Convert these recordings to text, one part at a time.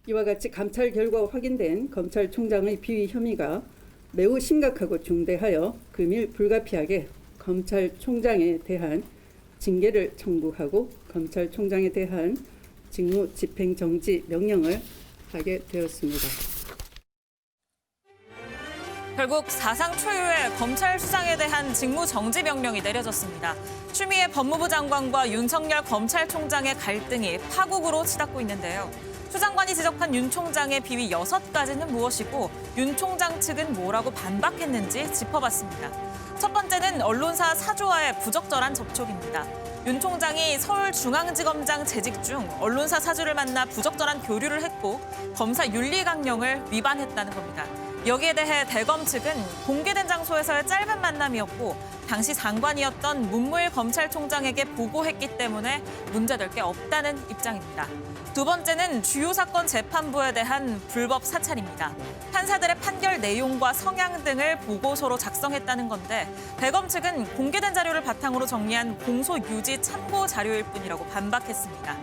이와 같이 감찰 결과 확인된 검찰총장의 비위 혐의가 매우 심각하고 중대하여 금일 불가피하게 검찰총장에 대한 징계를 청구하고 검찰총장에 대한 직무 집행 정지 명령을 하게 되었습니다. 결국 사상 초유의 검찰 수장에 대한 직무 정지 명령이 내려졌습니다. 추미애 법무부 장관과 윤석열 검찰총장의 갈등이 파국으로 치닫고 있는데요. 추 장관이 지적한 윤 총장의 비위 6가지는 무엇이고 윤 총장 측은 뭐라고 반박했는지 짚어봤습니다. 첫 번째는 언론사 사주와의 부적절한 접촉입니다. 윤 총장이 서울중앙지검장 재직 중 언론사 사주를 만나 부적절한 교류를 했고 검사 윤리 강령을 위반했다는 겁니다. 여기에 대해 대검 측은 공개된 장소에서의 짧은 만남이었고 당시 장관이었던 문무일 검찰총장에게 보고했기 때문에 문제될 게 없다는 입장입니다. 두 번째는 주요 사건 재판부에 대한 불법 사찰입니다. 판사들의 판결 내용과 성향 등을 보고서로 작성했다는 건데 대검 측은 공개된 자료를 바탕으로 정리한 공소 유지 참고 자료일 뿐이라고 반박했습니다.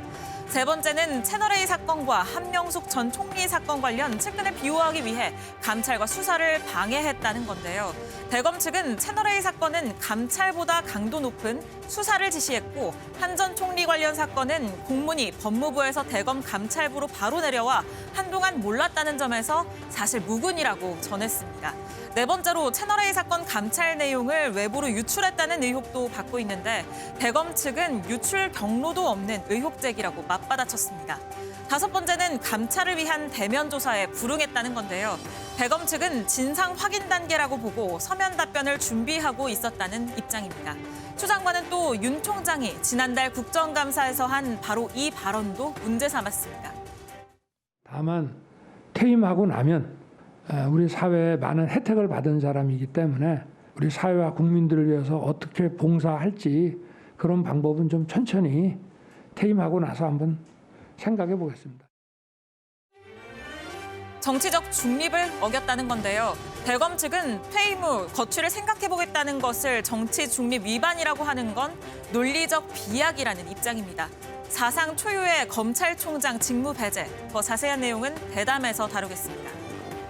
세 번째는 채널A 사건과 한명숙 전 총리 사건 관련 측근을 비호하기 위해 감찰과 수사를 방해했다는 건데요. 대검 측은 채널A 사건은 감찰보다 강도 높은 수사를 지시했고 한 전 총리 관련 사건은 공문이 법무부에서 대검 감찰부로 바로 내려와 한동안 몰랐다는 점에서 사실 무근이라고 전했습니다. 네 번째로 채널A 사건 감찰 내용을 외부로 유출했다는 의혹도 받고 있는데 대검 측은 유출 경로도 없는 의혹 제기라고 맞받아쳤습니다. 다섯 번째는 감찰을 위한 대면 조사에 불응했다는 건데요. 대검 측은 진상 확인 단계라고 보고 서면 답변을 준비하고 있었다는 입장입니다. 추 장관은 또 윤 총장이 지난달 국정감사에서 한 바로 이 발언도 문제 삼았습니다. 다만 퇴임하고 나면 우리 사회에 많은 혜택을 받은 사람이기 때문에 우리 사회와 국민들을 위해서 어떻게 봉사할지 그런 방법은 좀 천천히 퇴임하고 나서 한번 생각해 보겠습니다. 정치적 중립을 어겼다는 건데요. 대검 측은 퇴임 후 거취를 생각해보겠다는 것을 정치 중립 위반이라고 하는 건 논리적 비약이라는 입장입니다. 사상 초유의 검찰총장 직무 배제, 더 자세한 내용은 대담에서 다루겠습니다.